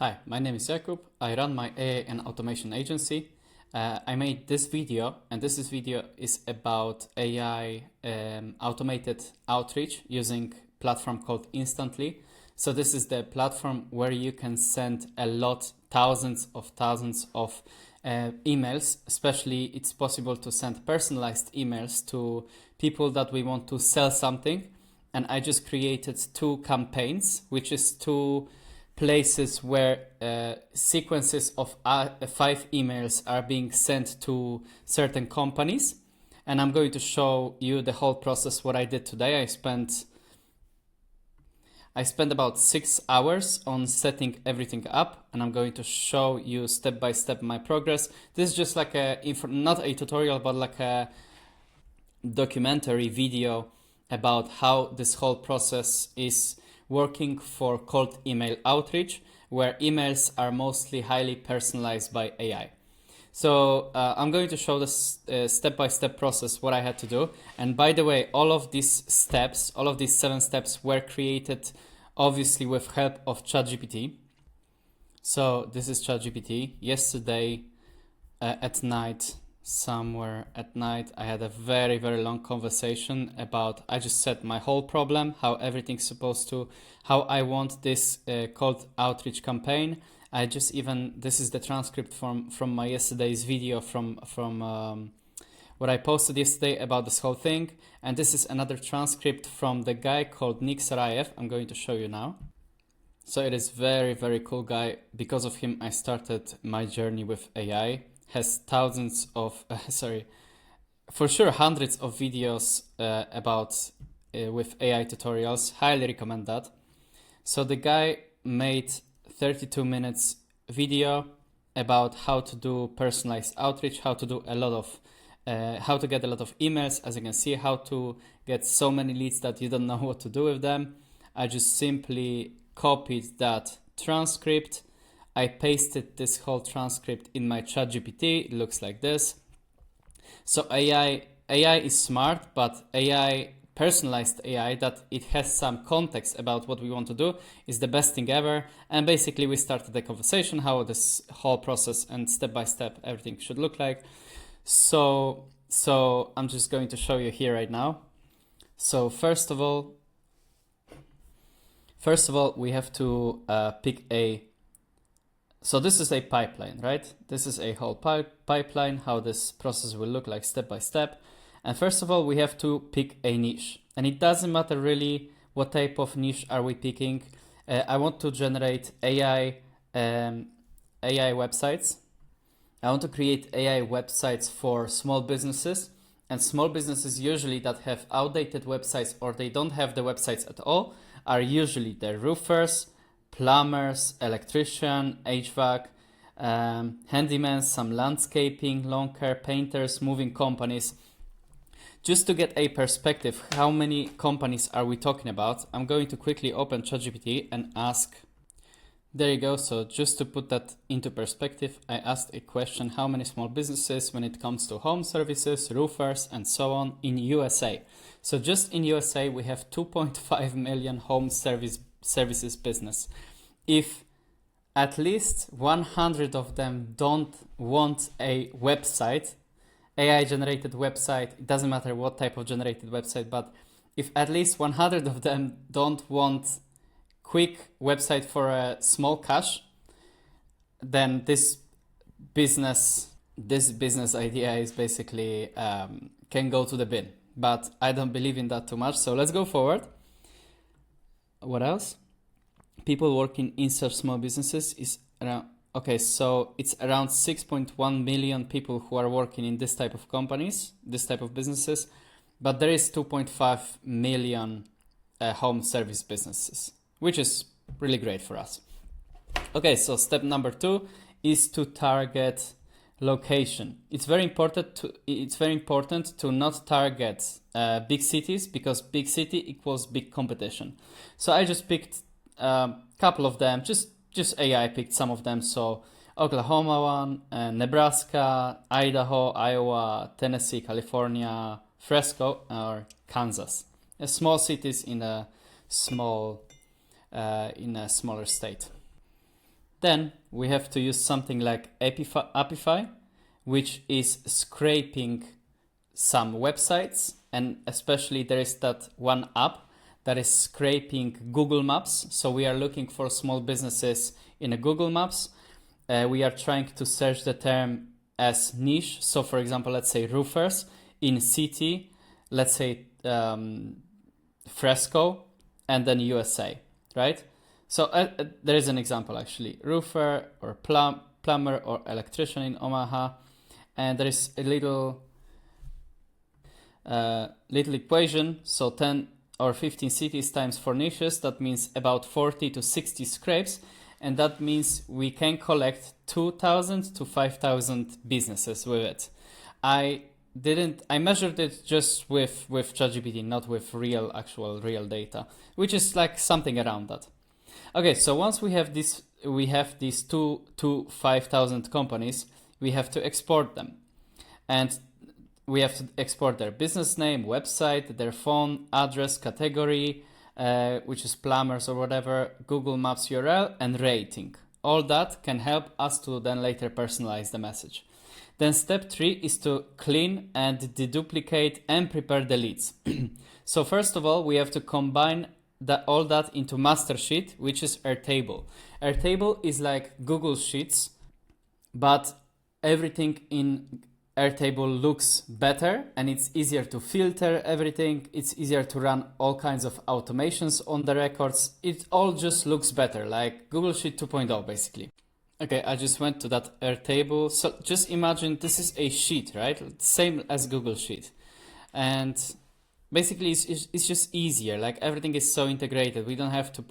Hi, my name is Jakub. I run my AI and automation agency. I made this video, and this video is about AI automated outreach using platform called Instantly. So this is the platform where you can send thousands of emails. Especially, it's possible to send personalized emails to people that we want to sell something. And I just created two campaigns, which is two places where sequences of 5 emails are being sent to certain companies. And I'm going to show you the whole process, what I did today. I spent about 6 hours on setting everything up, and I'm going to show you step by step my progress. This is just like not a tutorial, but like a documentary video about how this whole process is working for cold email outreach, where emails are mostly highly personalized by AI. So I'm going to show this step-by-step process, what I had to do. And by the way, all of these 7 steps were created obviously with help of ChatGPT. So this is ChatGPT. Yesterday somewhere at night, I had a very, very long conversation about, I just said my whole problem, how everything's supposed to, how I want this cold outreach campaign. This is the transcript from my yesterday's video from what I posted yesterday about this whole thing. And this is another transcript from the guy called Nick Sarayev. I'm going to show you now. So it is very, very cool guy. Because of him, I started my journey with AI. Has thousands of, for sure hundreds of videos with AI tutorials. Highly recommend that. So the guy made 32 minutes video about how to do personalized outreach, how to do how to get a lot of emails, as you can see, how to get so many leads that you don't know what to do with them. I just simply copied that transcript. I pasted this whole transcript in my ChatGPT. It looks like this. So AI is smart, but personalized AI, that it has some context about what we want to do, is the best thing ever. And basically we started the conversation, how this whole process and step by step everything should look like. So I'm just going to show you here right now. So first of all, we have to pick so this is a pipeline, right? This is a whole pipeline, how this process will look like step by step. And first of all, we have to pick a niche. And it doesn't matter really what type of niche are we picking. I want to generate AI websites. I want to create AI websites for small businesses. And small businesses usually that have outdated websites, or they don't have the websites at all, are usually the roofers, plumbers, electrician, HVAC, handymen, some landscaping, lawn care, painters, moving companies. Just to get a perspective, how many companies are we talking about? I'm going to quickly open ChatGPT and ask. There you go. So just to put that into perspective, I asked a question: how many small businesses when it comes to home services, roofers, and so on in USA? So just in USA, we have 2.5 million home services business. If at least 100 of them don't want a website, AI generated website, it doesn't matter what type of generated website, but if at least 100 of them don't want quick website for a small cash, then this business idea is basically can go to the bin. But I don't believe in that too much, so let's go forward. What else? People working in such small businesses is around, okay, so it's around 6.1 million people who are working in this type of companies, this type of businesses, but there is 2.5 million home service businesses, which is really great for us. Okay, so step number 2 is to target location. It's very important to not target big cities, because big city equals big competition. So I just picked a couple of them, just AI picked some of them. So Oklahoma one, Nebraska, Idaho, Iowa, Tennessee, California, Fresco, or Kansas. Small cities in a smaller state. Then we have to use something like Apify, which is scraping some websites, and especially there is that one app that is scraping Google Maps. So we are looking for small businesses in a Google Maps. We are trying to search the term as niche. So for example, let's say roofers in city, let's say Fresco, and then USA, right? So there is an example actually, roofer or plumber or electrician in Omaha. And there is a little equation. So 10 or 15 cities times 4 niches, that means about 40 to 60 scrapes. And that means we can collect 2,000 to 5,000 businesses with it. I measured it just with ChatGPT, not with real data, which is like something around that. Okay, so once we have these 2 to 5,000 companies, we have to export them. And we have to export their business name, website, their phone, address, category, which is plumbers or whatever, Google Maps URL, and rating. All that can help us to then later personalize the message. Then step 3 is to clean and deduplicate and prepare the leads. So first of all, we have to combine all that into master sheet, which is Airtable. Airtable is like Google Sheets, but everything in Airtable looks better and it's easier to filter everything. It's easier to run all kinds of automations on the records. It all just looks better, like Google Sheet 2.0 basically. Okay, I just went to that Airtable. So just imagine this is a sheet, right? Same as Google Sheet. And basically it's just easier. Like everything is so integrated. We don't have to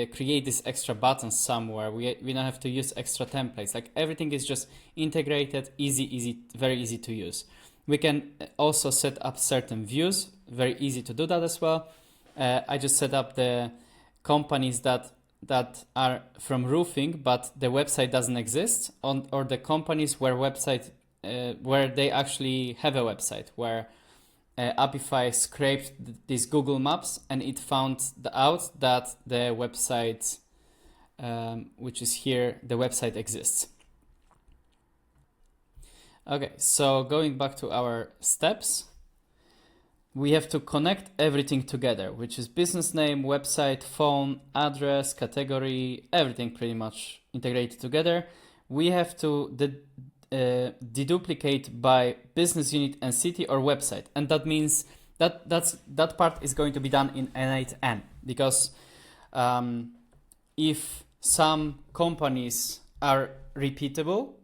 create this extra buttons somewhere. We don't have to use extra templates. Like everything is just integrated, easy, very easy to use. We can also set up certain views. Very easy to do that as well. I just set up the companies that are from roofing, but the website doesn't exist, or the companies where they actually have a website, where Apify scraped these Google Maps and it found out that the website, which is here, the website exists. Okay, so going back to our steps, we have to connect everything together, which is business name, website, phone, address, category, everything pretty much integrated together. We have to deduplicate by business unit and city or website, and that means that part is going to be done in N8N, because if some companies are repeatable,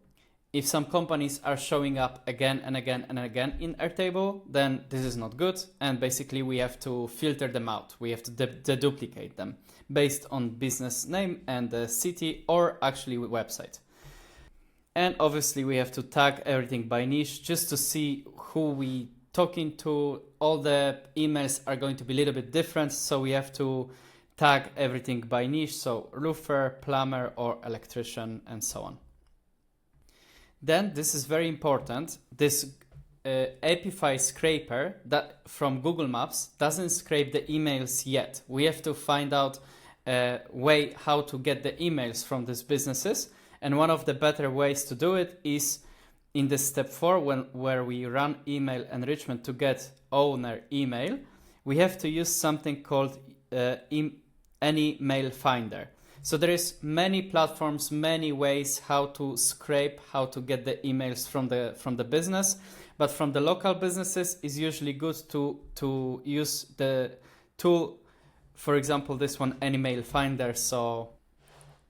if some companies are showing up again and again and again in Airtable, then this is not good, and basically we have to filter them out. We have to deduplicate them based on business name and the city, or actually website. And obviously we have to tag everything by niche just to see who we talking to. All the emails are going to be a little bit different, so we have to tag everything by niche, so roofer, plumber, or electrician, and so on. Then this is very important. This Apify scraper that from Google Maps doesn't scrape the emails yet. We have to find out a way how to get the emails from these businesses. And one of the better ways to do it is in the step 4, where we run email enrichment to get owner email. We have to use something called any mail finder. So there is many platforms, many ways how to scrape, how to get the emails from the business. But from the local businesses, it's usually good to use the tool. For example, this one, any mail finder. So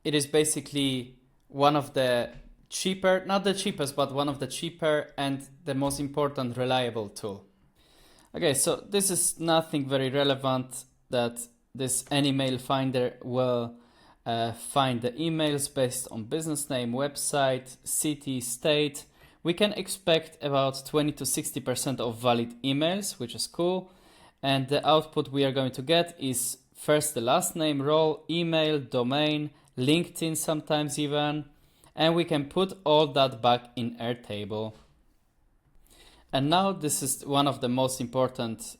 it is basically one of the cheaper, not the cheapest, but one of the cheaper and the most important reliable tool. Okay, so this is nothing very relevant, that this any mail finder will find the emails based on business name, website, city, state. We can expect about 20 to 60% of valid emails, which is cool. And the output we are going to get is first the last name, role, email, domain, LinkedIn sometimes even. And we can put all that back in Airtable. And now this is one of the most important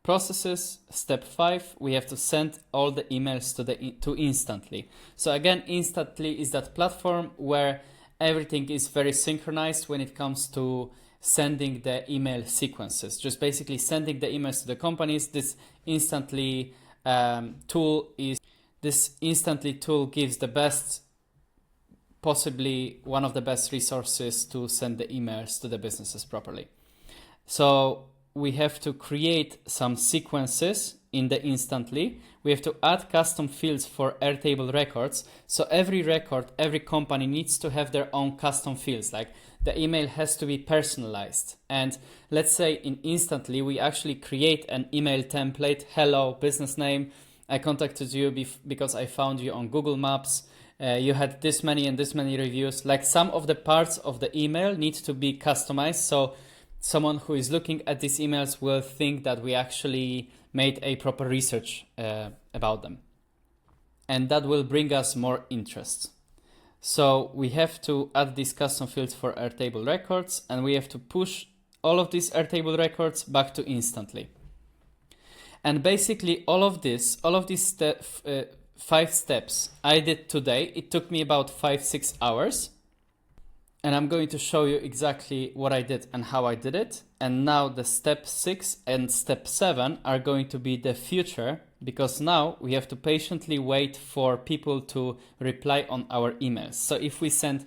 processes. Step 5, we have to send all the emails to Instantly. So again, Instantly is that platform where everything is very synchronized when it comes to sending the email sequences. Just basically sending the emails to the companies. This Instantly tool gives the best, possibly one of the best resources to send the emails to the businesses properly. So we have to create some sequences in the Instantly. We have to add custom fields for Airtable records. So every record, every company needs to have their own custom fields. Like the email has to be personalized. And let's say in Instantly, we actually create an email template. Hello, business name. I contacted you because I found you on Google Maps. You had this many and this many reviews. Like some of the parts of the email need to be customized. So someone who is looking at these emails will think that we actually made a proper research about them. And that will bring us more interest. So we have to add these custom fields for Airtable records, and we have to push all of these Airtable records back to Instantly. And basically all of these 5 steps I did today. It took me about 5-6 hours. And I'm going to show you exactly what I did and how I did it. And now the step 6 and step 7 are going to be the future, because now we have to patiently wait for people to reply on our emails. So if we send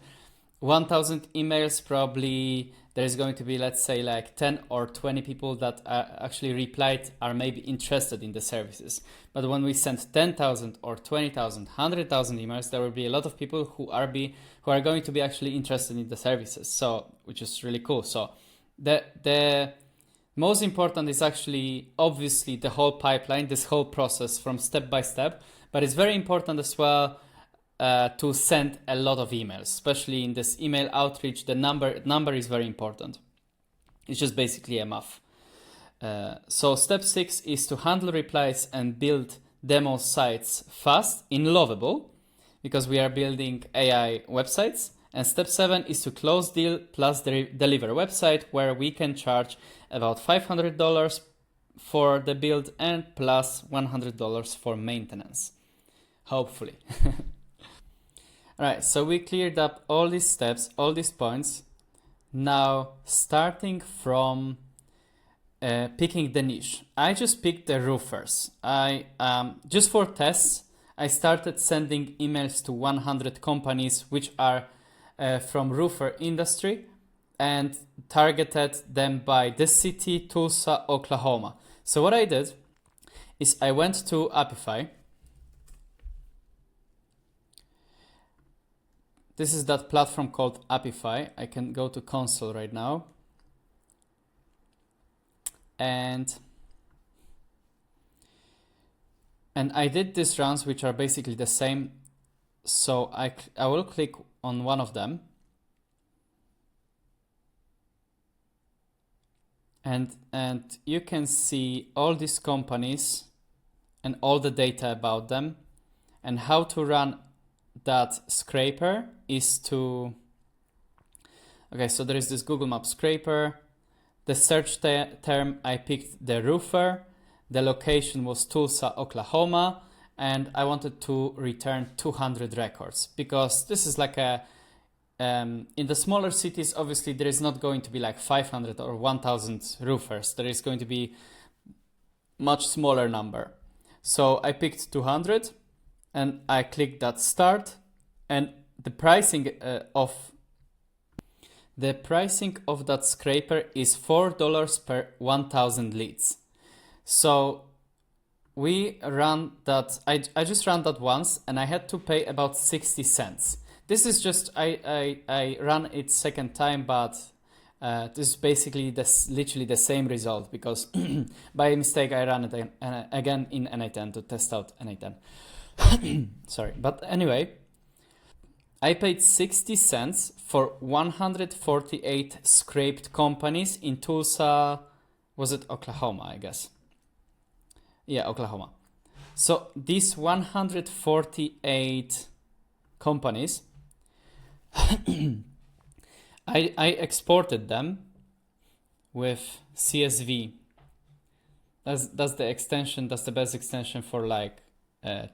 1,000 emails, probably there's going to be, let's say, like 10 or 20 people that actually replied, are maybe interested in the services. But when we send 10,000 or 20,000, 100,000 emails, there will be a lot of people who are going to be actually interested in the services. So, which is really cool. So the most important is actually obviously the whole pipeline, this whole process from step by step, but it's very important as well to send a lot of emails, especially in this email outreach. The number is very important. It's just basically a math. So step 6 is to handle replies and build demo sites fast in Lovable, because we are building AI websites. And step 7 is to close deal plus deliver website, where we can charge about $500 for the build and plus $100 for maintenance. Hopefully. Alright, so we cleared up all these steps, all these points. Now, starting from picking the niche. I just picked the roofers. Just for tests, I started sending emails to 100 companies which are from roofer industry, and targeted them by this city, Tulsa, Oklahoma. So what I did is I went to Apify. This is that platform called Apify. I can go to console right now. And I did these runs, which are basically the same. So I will click on one of them. And you can see all these companies and all the data about them. And how to run that scraper is to... Okay, so there is this Google Maps scraper. The search term, I picked the roofer. The location was Tulsa, Oklahoma. And I wanted to return 200 records, because this is like a... in the smaller cities, obviously, there is not going to be like 500 or 1,000 roofers. There is going to be much smaller number. So I picked 200 and I clicked that start. And the pricing of that scraper is $4 per 1,000 leads. So we ran that. I just ran that once, and I had to pay about 60 cents. This is just I ran it second time, but this is basically literally the same result, because by mistake I ran it again in NA10 to test out NA10. Sorry, but anyway, I paid 60 cents for 148 scraped companies in Tulsa. Was it Oklahoma, I guess? Yeah, Oklahoma. So these 148 companies, I exported them with CSV That's the extension. That's the best extension for like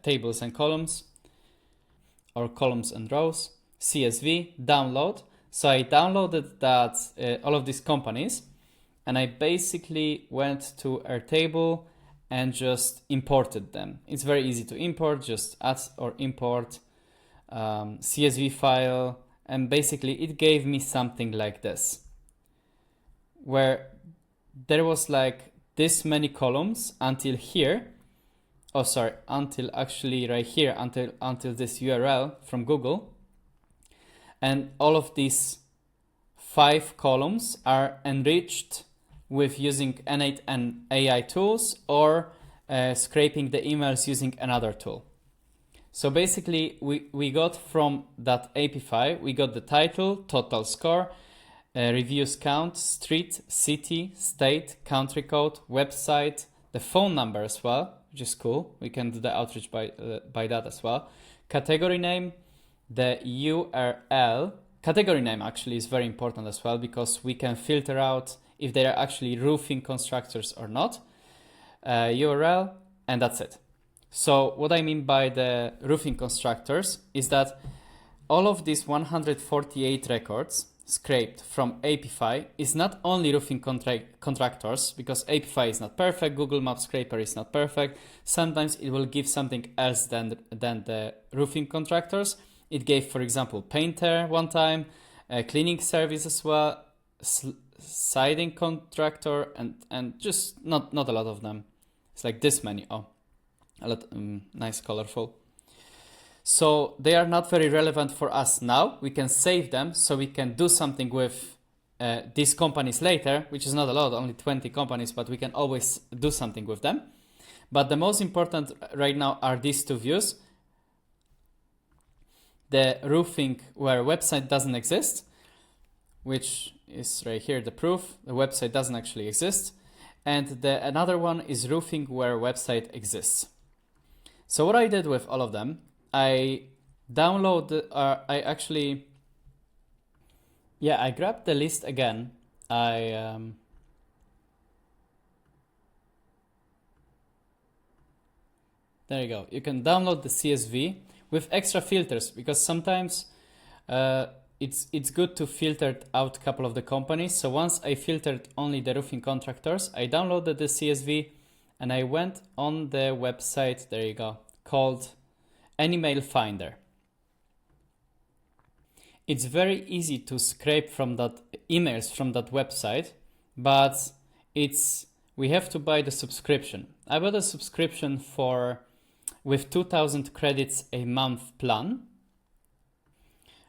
tables and columns, or columns and rows. CSV download. So I downloaded that all of these companies, and I basically went to Airtable and just imported them. It's very easy to import. Just add or import CSV file, and basically it gave me something like this, where there was like this many columns until here. Oh, sorry, until actually right here, until this URL from Google. And all of these 5 columns are enriched with using N8 and AI tools, or scraping the emails using another tool. So basically, we got from that Apify, we got the title, total score, reviews count, street, city, state, country code, website, the phone number as well, which is cool. We can do the outreach by that as well. Category name, the URL. Category name actually is very important as well, because we can filter out if they are actually roofing constructors or not. URL, and that's it. So what I mean by the roofing constructors is that all of these 148 records scraped from Apify is not only roofing contractors, because Apify is not perfect, Google Map Scraper is not perfect. Sometimes it will give something else than the roofing contractors. It gave, for example, painter one time, cleaning service as well, siding contractor, and just not a lot of them. It's like this many. Oh, a lot, nice, colorful. So they are not very relevant for us now. We can save them so we can do something with these companies later, which is not a lot, only 20 companies, but we can always do something with them. But the most important right now are these 2 views. The roofing where website doesn't exist, which is right here, the proof. The website doesn't actually exist. And another one is roofing where website exists. So what I did with all of them, I downloaded, I grabbed the list again. There you go. You can download the CSV with extra filters, because sometimes it's good to filter out a couple of the companies. So once I filtered only the roofing contractors, I downloaded the CSV and I went on the website, there you go, called Email Finder. It's very easy to scrape from that emails from that website, but we have to buy the subscription. I bought a subscription with 2,000 credits a month plan.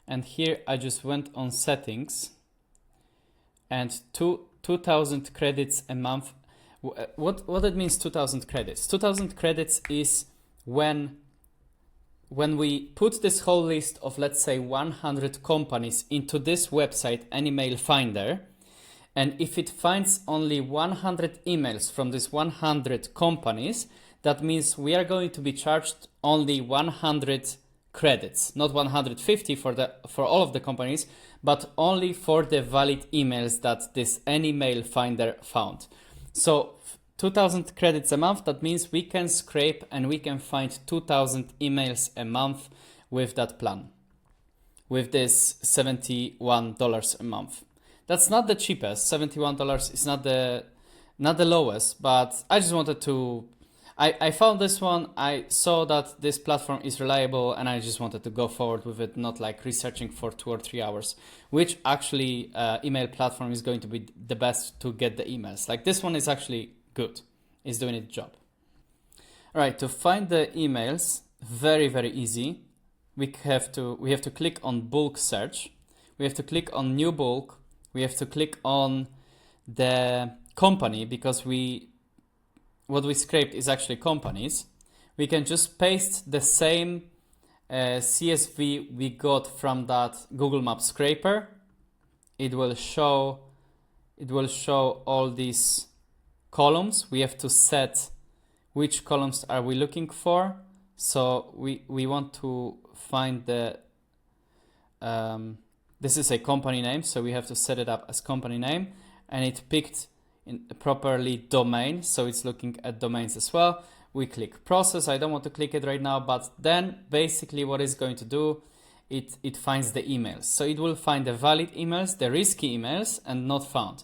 And here I just went on settings, and 2,000 credits a month. What it means 2,000 credits? 2,000 credits is when we put this whole list of, let's say, 100 companies into this website, an email finder, and if it finds only 100 emails from these 100 companies, that means we are going to be charged only 100 credits, not 150 for all of the companies, but only for the valid emails that this email finder found. So 2,000 credits a month, that means we can scrape and we can find 2,000 emails a month with that plan, with this $71 a month. That's not the cheapest. $71 is not the lowest, but I just wanted to, I found this one, I saw that this platform is reliable, and I just wanted to go forward with it, not like researching for 2 or 3 hours, which actually email platform is going to be the best to get the emails. Like this one is actually good, it's doing its job. All right, to find the emails, very, very easy. We have to click on bulk search. We have to click on new bulk. We have to click on the company, because what we scraped is actually companies. We can just paste the same CSV we got from that Google Map scraper. It will show all these columns. We have to set which columns are we looking for. So we want to find the this is a company name, so we have to set it up as company name, and it picked properly domain, so it's looking at domains as well. We click process. I don't want to click it right now, but then basically what it's going to do, it finds the emails. So it will find the valid emails, the risky emails, and not found.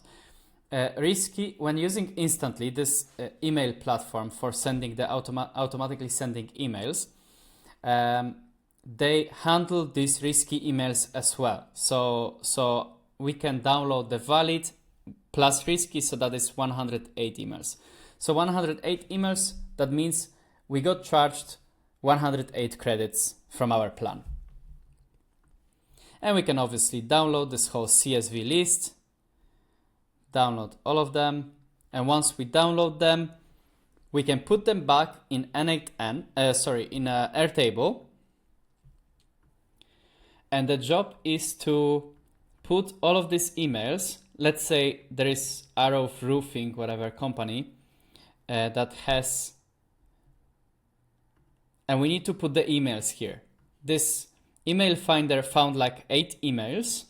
Risky, when using Instantly, this email platform for sending the automatically sending emails, they handle these risky emails as well. So we can download the valid plus risky, so that is 108 emails. So 108 emails, that means we got charged 108 credits from our plan. And we can obviously download this whole CSV list, download all of them, and once we download them, we can put them back in N8N, in Airtable. And the job is to put all of these emails. Let's say there is Arrow Roofing, whatever company, that has, and we need to put the emails here. This email finder found like 8 emails,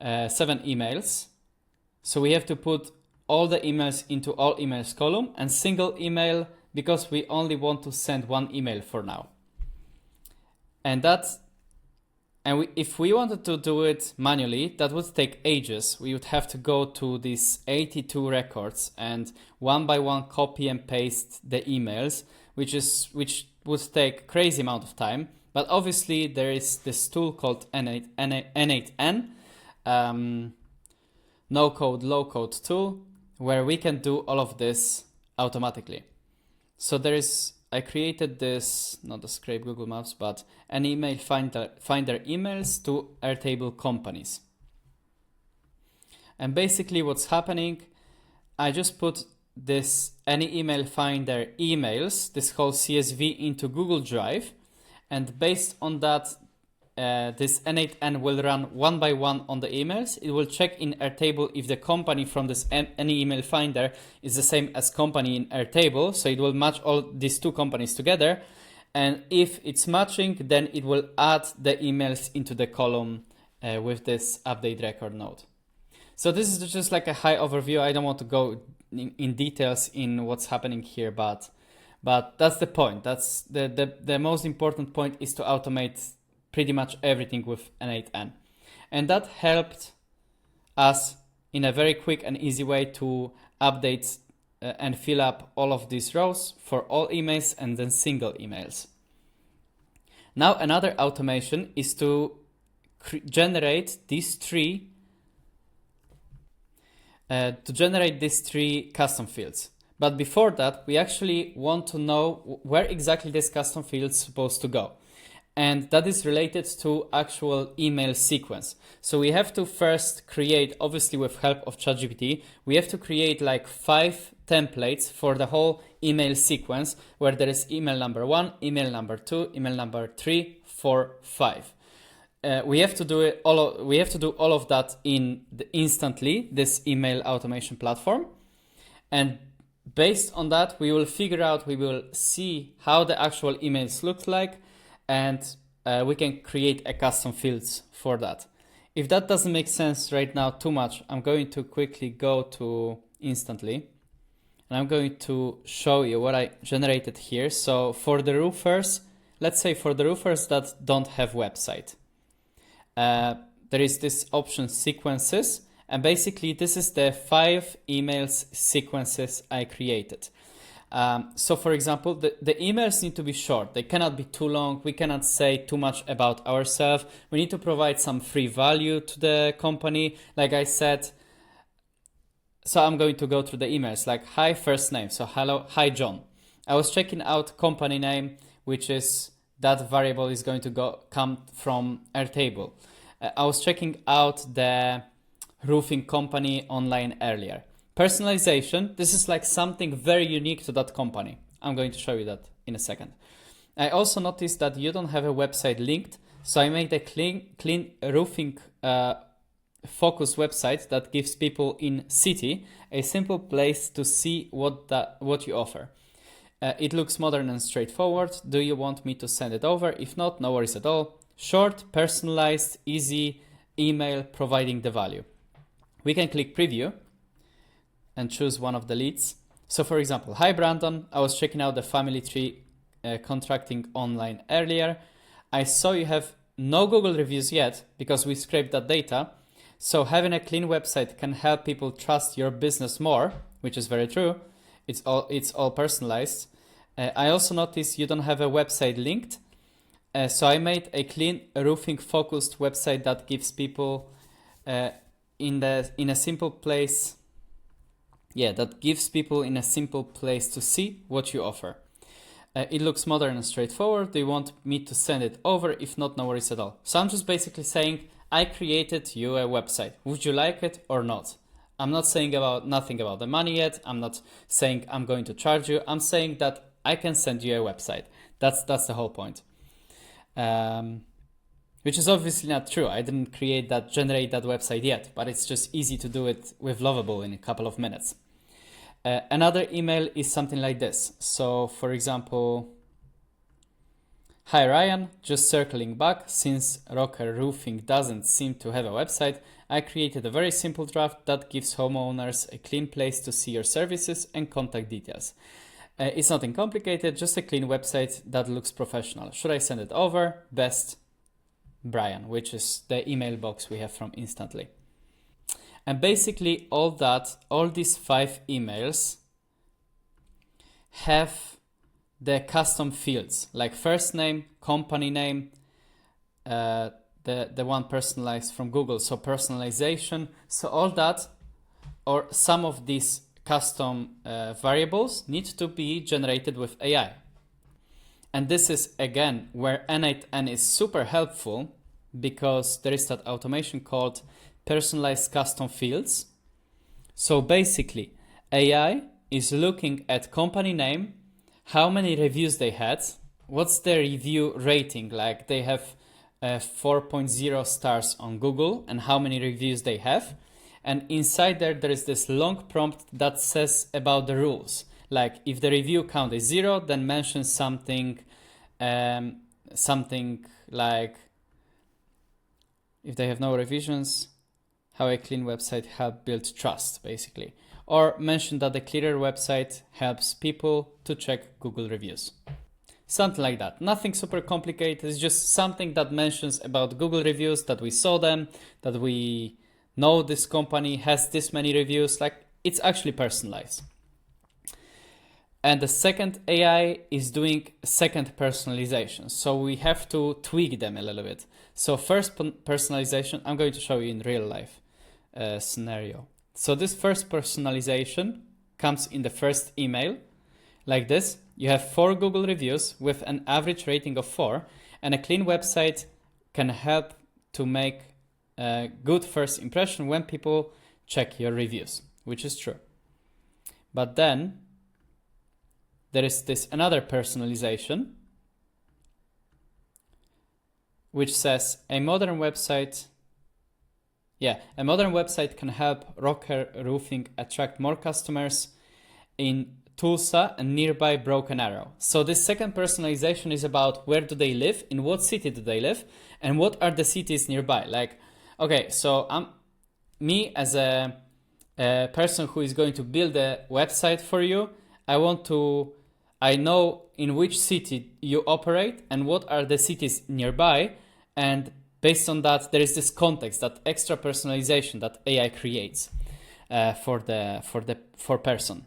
7 emails. So we have to put all the emails into all emails column and single email, because we only want to send one email for now. And if we wanted to do it manually, that would take ages. We would have to go to these 82 records and one by one copy and paste the emails, which would take crazy amount of time. But obviously there is this tool called N8N, no code, low code tool, where we can do all of this automatically. So I created this, not a scrape Google Maps, but an email finder emails to Airtable companies. And basically what's happening, I just put this any email finder emails, this whole CSV, into Google Drive. And based on that, this N8N will run one by one on the emails. It will check in Airtable if the company from this any email finder is the same as company in Airtable. So it will match all these two companies together. And if it's matching, then it will add the emails into the column with this update record node. So this is just like a high overview. I don't want to go in details in what's happening here, but that's the point. That's the most important point, is to automate pretty much everything with N8N. And that helped us in a very quick and easy way to update and fill up all of these rows for all emails and then single emails. Now another automation is to generate these three custom fields. But before that, we actually want to know where exactly this custom field is supposed to go. And that is related to actual email sequence. So we have to first create, obviously with help of ChatGPT, we have to create like 5 templates for the whole email sequence, where there is email number 1, email number 2, email number 3, 4, 5. We have to do all of that in Instantly, this email automation platform. And based on that, we will see how the actual emails look like, and we can create a custom fields for that. If that doesn't make sense right now too much, I'm going to quickly go to Instantly, and I'm going to show you what I generated here. So for the roofers, let's say for the roofers that don't have website, there is this option sequences, and basically this is the 5 emails sequences I created. So for example, the emails need to be short. They cannot be too long. We cannot say too much about ourselves. We need to provide some free value to the company, like I said. So I'm going to go through the emails like, hi, first name. So hello, hi, John. I was checking out company name, which is that variable is going to come from Airtable. I was checking out the roofing company online earlier. Personalization, this is like something very unique to that company. I'm going to show you that in a second. I also noticed that you don't have a website linked, so I made a clean roofing focus website that gives people in city a simple place to see what you offer. It looks modern and straightforward. Do you want me to send it over? If not, no worries at all. Short, personalized, easy email providing the value. We can click preview and choose one of the leads. So for example, hi Brandon, I was checking out the family tree contracting online earlier. I saw you have no Google reviews yet because we scraped that data. So having a clean website can help people trust your business more, which is very true. It's all personalized. I also noticed you don't have a website linked. So I made a clean roofing focused website that gives people in a simple place. Yeah, that gives people in a simple place to see what you offer. It looks modern and straightforward. Do you want me to send it over? If not, no worries at all. So I'm just basically saying, I created you a website. Would you like it or not? I'm not saying nothing about the money yet. I'm not saying I'm going to charge you. I'm saying that I can send you a website. That's the whole point. Which is obviously not true. I didn't generate that website yet, but it's just easy to do it with Lovable in a couple of minutes. Another email is something like this. So for example, hi Ryan, just circling back, since Rocker Roofing doesn't seem to have a website, I created a very simple draft that gives homeowners a clean place to see your services and contact details. It's nothing complicated, just a clean website that looks professional. Should I send it over? Best, Brian, which is the email box we have from Instantly. And basically all these 5 emails have the custom fields like first name, company name, the one personalized from Google. So personalization. So all that, or some of these custom variables need to be generated with AI. And this is again where N8N is super helpful, because there is that automation called personalized custom fields. So basically AI is looking at company name, how many reviews they had, what's their review rating, like they have 4.0 stars on Google, and how many reviews they have. And inside there is this long prompt that says about the rules. Like if the review count is 0, then mention something like, if they have no revisions, how a clean website help build trust, basically. Or mention that the clearer website helps people to check Google reviews. Something like that. Nothing super complicated. It's just something that mentions about Google reviews, that we saw them, that we know this company has this many reviews. Like, it's actually personalized. And the second AI is doing second personalization. So we have to tweak them a little bit. So first personalization, I'm going to show you in real life scenario. So this first personalization comes in the first email like this. You have 4 Google reviews with an average rating of 4, and a clean website can help to make a good first impression when people check your reviews, which is true. But then there is this another personalization, which says a modern website can help Rocker Roofing attract more customers in Tulsa and nearby Broken Arrow. So this second personalization is about where do they live, in what city do they live, and what are the cities nearby. Like, okay, so me as a person who is going to build a website for you, I know in which city you operate and what are the cities nearby, and based on that, there is this context, that extra personalization that AI creates for person.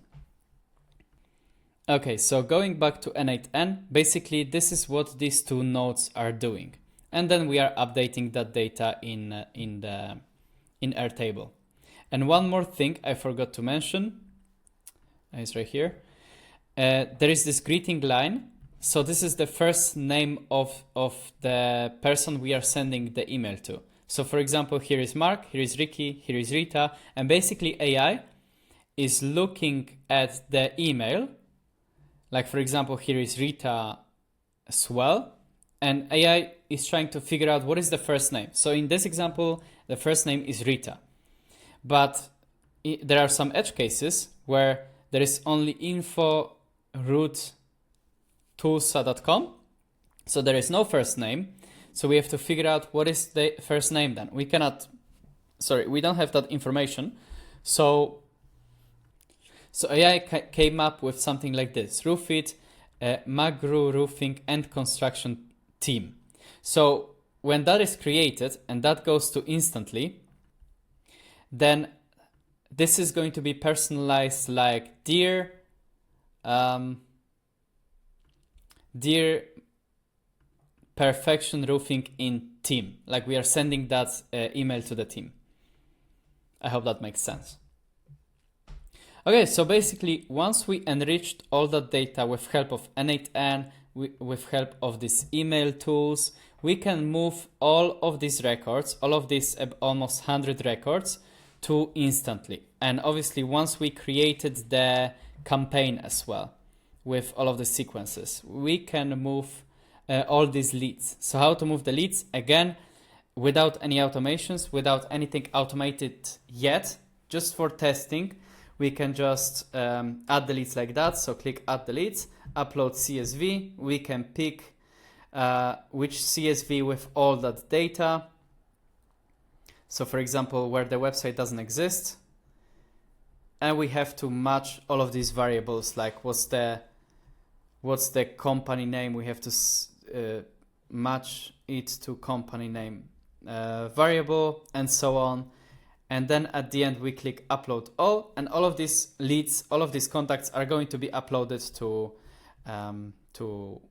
Okay, so going back to N8N, basically this is what these 2 nodes are doing, and then we are updating that data in Airtable. And one more thing I forgot to mention, it's right here. There is this greeting line. So this is the first name of the person we are sending the email to. So for example, here is Mark, here is Ricky, here is Rita, and basically AI is looking at the email. Like for example, here is Rita as well, and AI is trying to figure out what is the first name. So in this example, the first name is Rita. But there are some edge cases where there is only info root tulsa.com. So there is no first name. So we have to figure out what is the first name then. We don't have that information. So So AI came up with something like this: Roofit, Magru Roofing and Construction Team. So when that is created and that goes to instantly, then this is going to be personalized like dear Perfection Roofing in team. Like we are sending that email to the team. I hope that makes sense. Okay, so basically once we enriched all that data with help of N8N, with help of these email tools, we can move all of these records, all of these almost 100 records, to instantly. And obviously once we created the campaign as well with all of the sequences, we can move all these leads. So how to move the leads? Again, without any automations, without anything automated yet, just for testing, we can just add the leads like that. So click add the leads, upload CSV. We can pick which CSV with all that data. So for example, where the website doesn't exist. And we have to match all of these variables, like what's the company name. We have to match it to company name variable and so on. And then at the end we click upload all, and all of these leads, all of these contacts are going to be uploaded to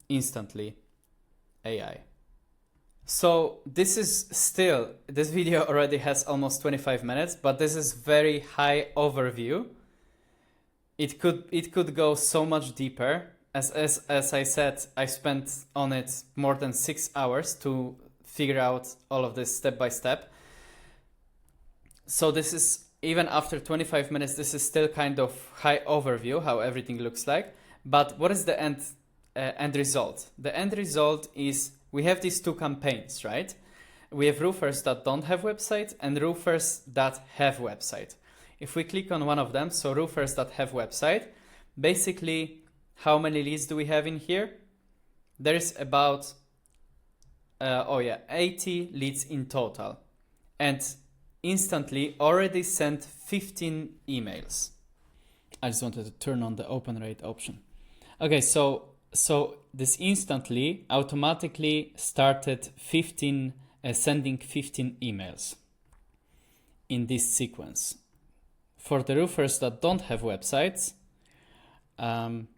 instantly AI. So this video already has almost 25 minutes, but this is very high overview. It could go so much deeper. As I said, I spent on it more than 6 hours to figure out all of this step by step. So this is, even after 25 minutes, this is still kind of high overview, how everything looks like. But what is the end result? The end result is we have these two campaigns, right? We have roofers that don't have website and roofers that have website. If we click on one of them, so roofers that have website, basically, how many leads do we have in here? There is about 80 leads in total, and instantly already sent 15 emails. I just wanted to turn on the open rate option. Okay, so this instantly automatically started sending 15 emails in this sequence. For the roofers that don't have websites, 10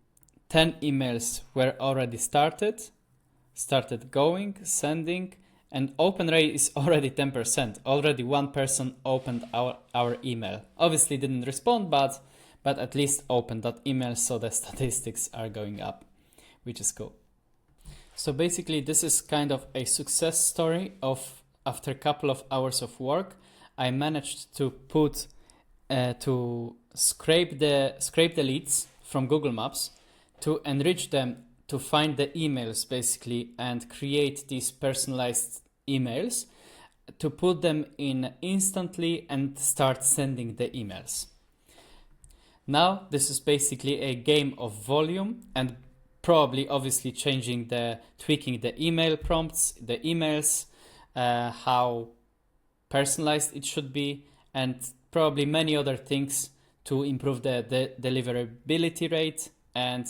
emails were already started going, sending, and open rate is already 10%. Already one person opened our email. Obviously didn't respond, but at least opened that email, so the statistics are going up, which is cool. So basically this is kind of a success story of, after a couple of hours of work, I managed to put to scrape the leads from Google Maps, to enrich them, to find the emails basically, and create these personalized emails, to put them in instantly and start sending the emails. Now this is basically a game of volume and probably obviously tweaking the email prompts, the emails, how personalized it should be, and probably many other things to improve the deliverability rate and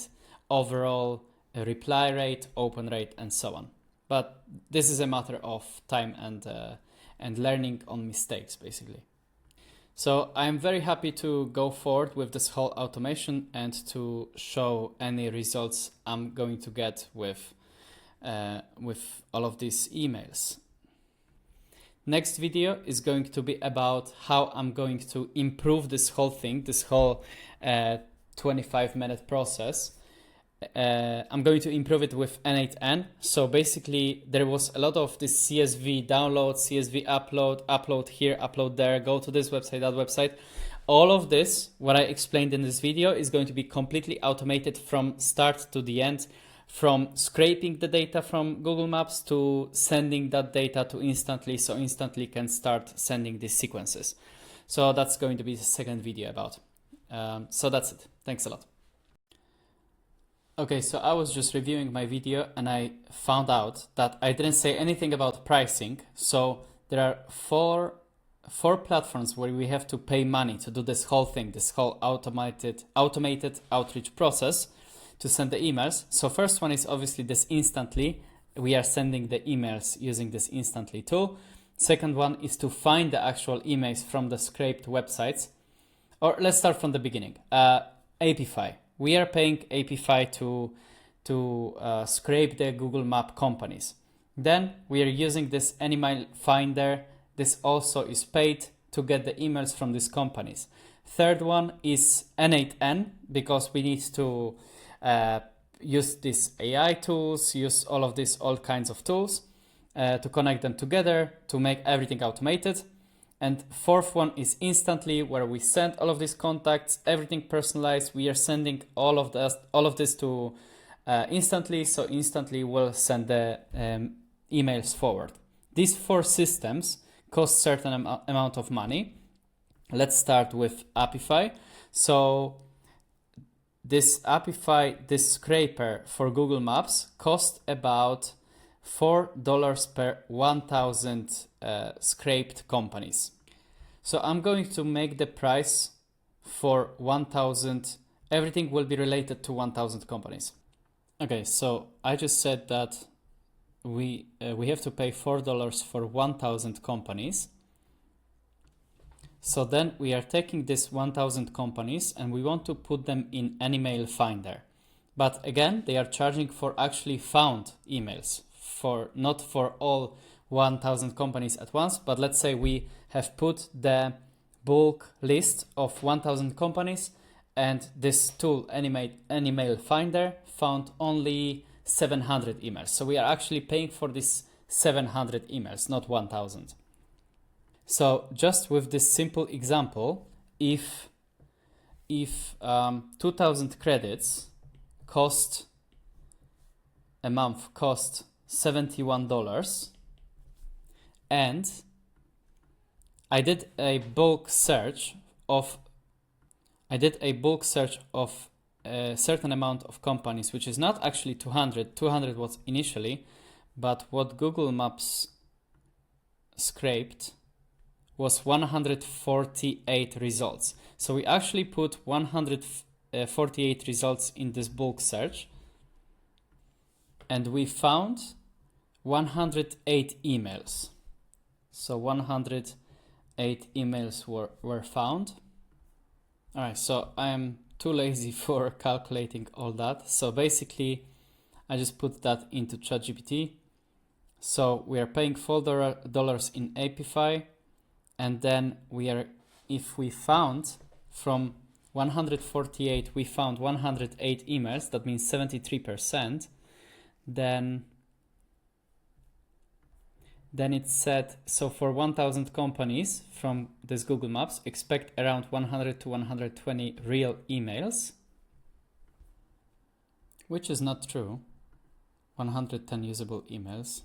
overall reply rate, open rate, and so on. But this is a matter of time and learning on mistakes, basically. So I'm very happy to go forward with this whole automation and to show any results I'm going to get with all of these emails. Next video is going to be about how I'm going to improve this whole thing, this whole 25-minute process. I'm going to improve it with N8N. So basically there was a lot of this CSV download, CSV upload here, upload there, go to this website, that website. All of this, what I explained in this video, is going to be completely automated from start to the end, from scraping the data from Google Maps to sending that data to instantly, so instantly can start sending these sequences. So that's going to be the second video about. So that's it. Thanks a lot. Okay, so I was just reviewing my video and I found out that I didn't say anything about pricing. So there are four four platforms where we have to pay money to do this whole thing, this whole automated outreach process to send the emails. So first one is obviously this Instantly. We are sending the emails using this Instantly tool. Second one is to find the actual emails from the scraped websites. Or let's start from the beginning. Apify. We are paying Apify to scrape the Google Map companies. Then we are using this email finder. This also is paid to get the emails from these companies. Third one is N8N, because we need to use these AI tools, use all kinds of tools to connect them together to make everything automated. And fourth one is Instantly, where we send all of these contacts, everything personalized. We are sending all of this to Instantly, so Instantly will send the emails forward. These four systems cost certain amount of money. Let's start with Apify. So this Apify, this scraper for Google Maps, cost about $4 per 1,000 scraped companies. So I'm going to make the price for 1,000. Everything will be related to 1,000 companies. Okay, so I just said that we have to pay $4 for 1,000 companies. So then we are taking this 1,000 companies and we want to put them in an email finder. But again, they are charging for actually found emails, not for all 1,000 companies at once. But let's say we have put the bulk list of 1,000 companies, and this tool, an email finder, found only 700 emails. So we are actually paying for this 700 emails, not 1,000. So just with this simple example, if 2,000 credits a month cost $71, and I did a bulk search of a certain amount of companies, which is not actually 200. 200 was initially, but what Google Maps scraped was 148 results. So we actually put 148 results in this bulk search, and we found 108 emails. So 108 emails were found. All right, so I am too lazy for calculating all that. So basically, I just put that into ChatGPT. So we are paying $4 in Apify, and then if we found from 148, we found 108 emails, that means 73%, then it said, so for 1,000 companies from this Google Maps, expect around 100 to 120 real emails, which is not true. 110 usable emails.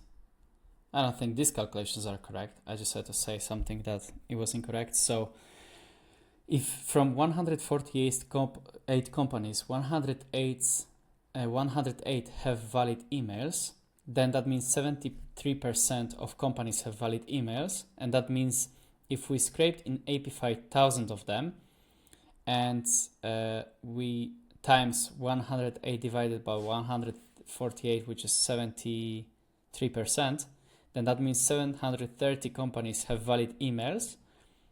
I don't think these calculations are correct. I just had to say something that it was incorrect. So if from 148 companies, 108 have valid emails, then that means 73% of companies have valid emails. And that means if we scraped in Apify 1,000 of them, and we times 108 divided by 148, which is 73%, then that means 730 companies have valid emails.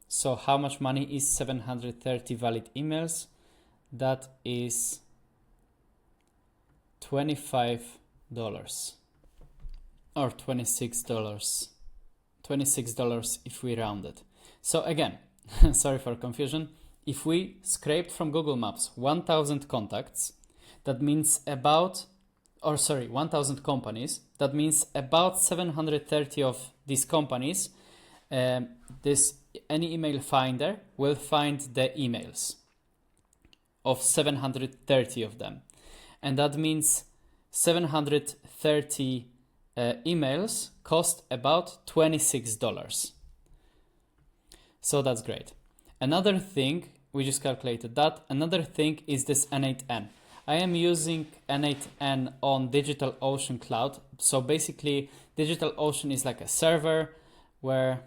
So how much money is 730 valid emails? That is $25 or $26. $26 if we round it. So again, sorry for confusion. If we scraped from Google Maps 1,000 contacts, that means 1,000 companies, that means about 730 of these companies, this any email finder will find the emails of 730 of them. And that means 730 emails cost about $26. So that's great. Another thing, we just calculated that. Another thing is this N8N. I am using N8N on DigitalOcean Cloud. So basically, DigitalOcean is like a server where,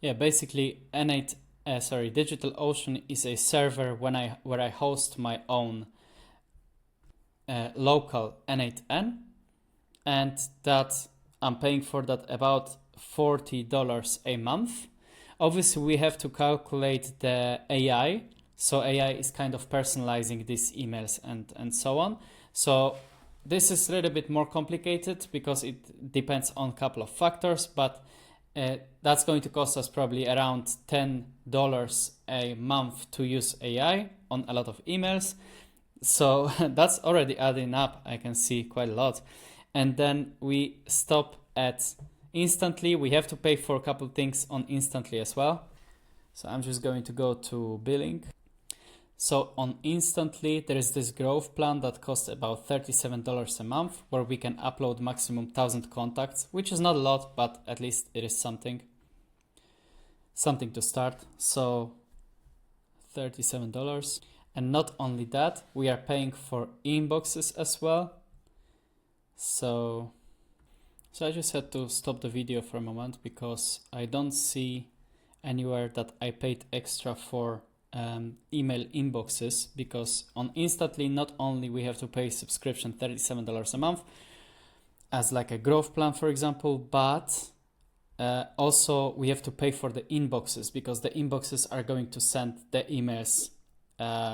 Yeah, basically DigitalOcean is a server where I host my own local N8N, and that I'm paying for that about $40 a month. Obviously, we have to calculate the AI. So AI is kind of personalizing these emails and so on. So this is a little bit more complicated because it depends on a couple of factors, but that's going to cost us probably around $10 a month to use AI on a lot of emails. So that's already adding up. I can see quite a lot. And then we stop at Instantly. We have to pay for a couple things on Instantly as well. So I'm just going to go to billing. So on Instantly, there is this growth plan that costs about $37 a month, where we can upload maximum 1,000 contacts, which is not a lot, but at least it is something to start. So $37. And not only that, we are paying for inboxes as well. So I just had to stop the video for a moment because I don't see anywhere that I paid extra for email inboxes, because on Instantly not only we have to pay subscription $37 a month as like a growth plan, for example, but also we have to pay for the inboxes, because the inboxes are going to send the emails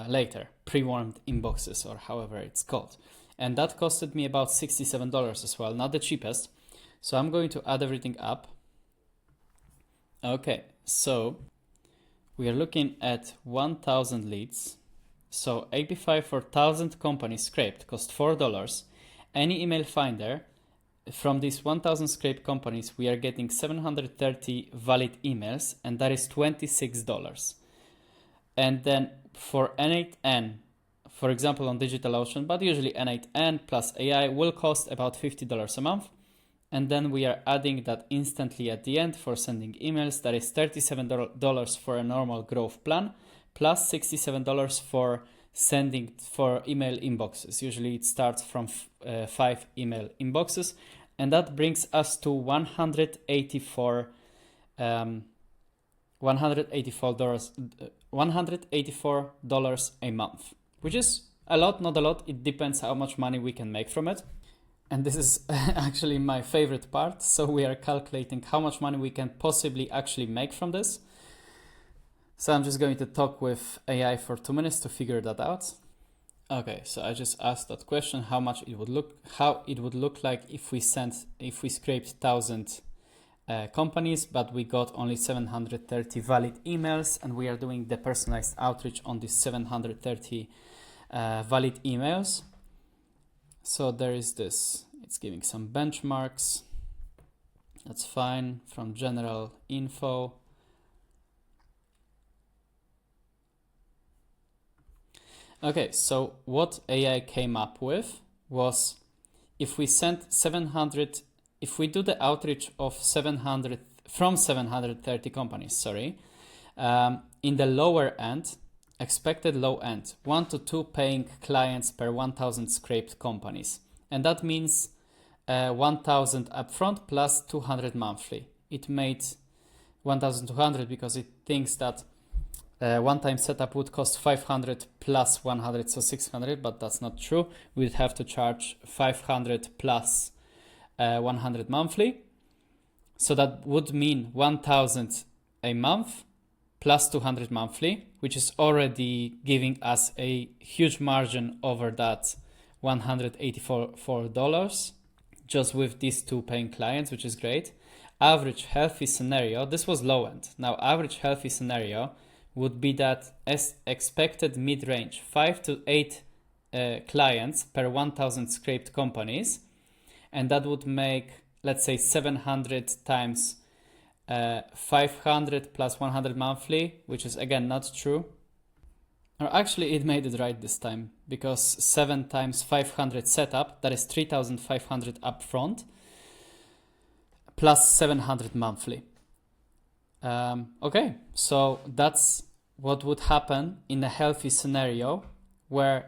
later, pre-warmed inboxes or however it's called, and that costed me about $67 as well, not the cheapest. So I'm going to add everything up. Okay, so we are looking at 1,000 leads. So Apify for 1,000 companies scraped cost $4. Any email finder from these 1,000 scraped companies, we are getting 730 valid emails, and that is $26. And then for N8N, for example, on DigitalOcean, but usually N8N plus AI will cost about $50 a month. And then we are adding that Instantly at the end for sending emails. That is $37 for a normal growth plan, plus $67 for sending for email inboxes. Usually it starts from 5 email inboxes, and that brings us to $184 a month, which is a lot, not a lot. It depends how much money we can make from it. And this is actually my favorite part. So we are calculating how much money we can possibly actually make from this. So I'm just going to talk with AI for 2 minutes to figure that out. Okay, so I just asked that question, how it would look like if we scraped 1,000 companies, but we got only 730 valid emails, and we are doing the personalized outreach on these 730 valid emails. So there is this, it's giving some benchmarks. That's fine, from general info. Okay, so what AI came up with was, if we do the outreach of 730 companies, in the lower end, expected low end, 1 to 2 paying clients per 1,000 scraped companies. And that means 1,000 upfront plus 200 monthly. It made 1,200 because it thinks that one-time setup would cost 500 plus 100, so 600, but that's not true. We'd have to charge 500 plus 100 monthly. So that would mean 1,000 a month plus 200 monthly, which is already giving us a huge margin over that $184 just with these 2 paying clients, which is great. Average healthy scenario, this was low end. Now average healthy scenario would be that as expected mid-range, 5 to 8 clients per 1,000 scraped companies, and that would make, let's say, 700 times 500 plus 100 monthly, which is again not true. Or actually it made it right this time, because 7 times 500 setup, that is 3,500 upfront plus 700 monthly. Okay, so that's what would happen in a healthy scenario where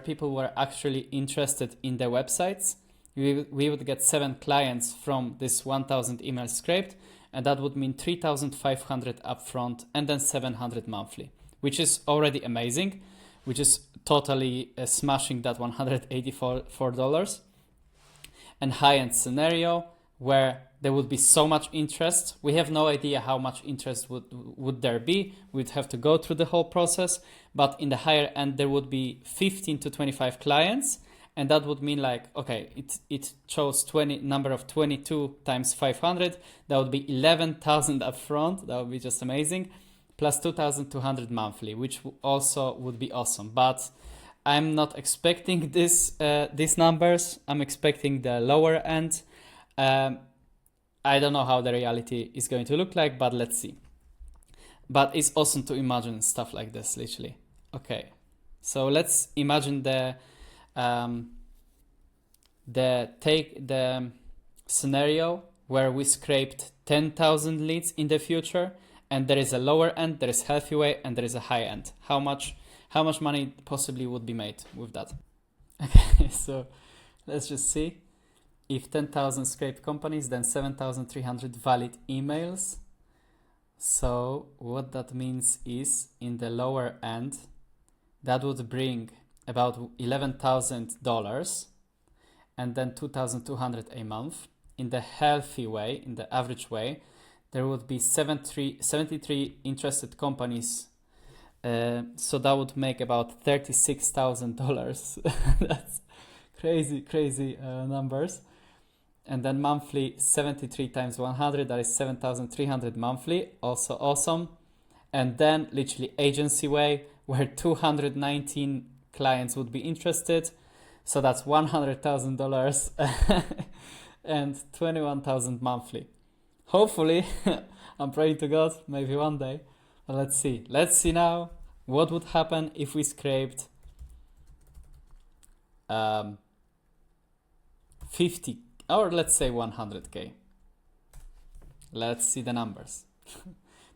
people were actually interested in the websites. We would get 7 clients from this 1,000 emails scraped, and that would mean 3,500 upfront and then 700 monthly, which is already amazing, which is totally smashing that $184. And high-end scenario where there would be so much interest. We have no idea how much interest would there be. We'd have to go through the whole process. But in the higher end, there would be 15 to 25 clients. And that would mean like, okay, it chose number of 22 times 500. That would be 11,000 upfront. That would be just amazing. Plus 2,200 monthly, which also would be awesome. But I'm not expecting these numbers. I'm expecting the lower end. I don't know how the reality is going to look like, but let's see. But it's awesome to imagine stuff like this, literally. Okay, so let's imagine the scenario where we scraped 10,000 leads in the future, and there is a lower end, there is healthy way, and there is a high end. How much money possibly would be made with that? Okay, so let's just see. If 10,000 scraped companies, then 7,300 valid emails. So what that means is in the lower end, that would bring about $11,000 and then 2,200 a month. In the healthy way, in the average way, there would be 73 interested companies. So that would make about $36,000. That's crazy numbers. And then monthly, 73 times 100, that is 7,300 monthly, also awesome. And then literally agency way, where 219 clients would be interested. So that's $100,000 and 21,000 monthly. Hopefully, I'm praying to God, maybe one day. But let's see. Let's see now what would happen if we scraped 50 or let's say 100K. Let's see the numbers.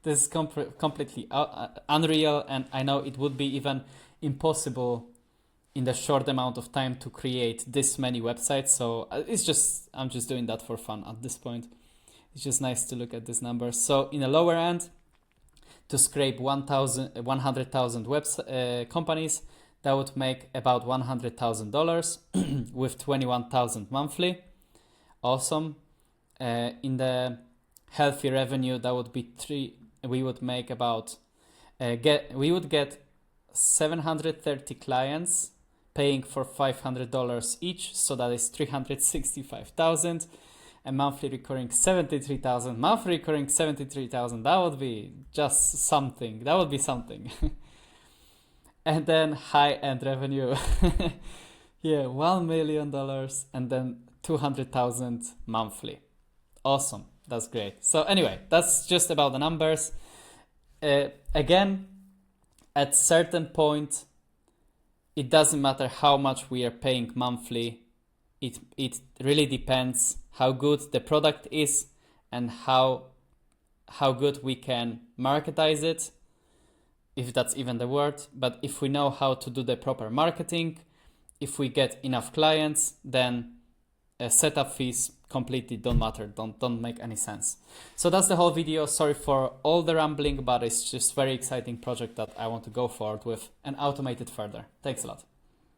This is completely unreal, and I know it would be even impossible in the short amount of time to create this many websites. So I'm just doing that for fun at this point. It's just nice to look at these numbers. So in the lower end, to scrape 100,000 companies, that would make about $100,000 with 21,000 monthly. Awesome. In the healthy revenue, that would be we would make about we would get 730 clients paying for $500 each, so that is 365,000, and monthly recurring 73,000. Monthly recurring 73,000. That would be just something. That would be something. And then high-end revenue, yeah, $1 million, and then 200,000 monthly. Awesome. That's great. So anyway, that's just about the numbers. Again, at certain point, it doesn't matter how much we are paying monthly. It really depends how good the product is and how good we can marketize it, if that's even the word. But if we know how to do the proper marketing, if we get enough clients, then setup fees completely don't matter, don't make any sense. So that's the whole video. Sorry for all the rambling, but it's just very exciting project that I want to go forward with and automate it further. Thanks a lot.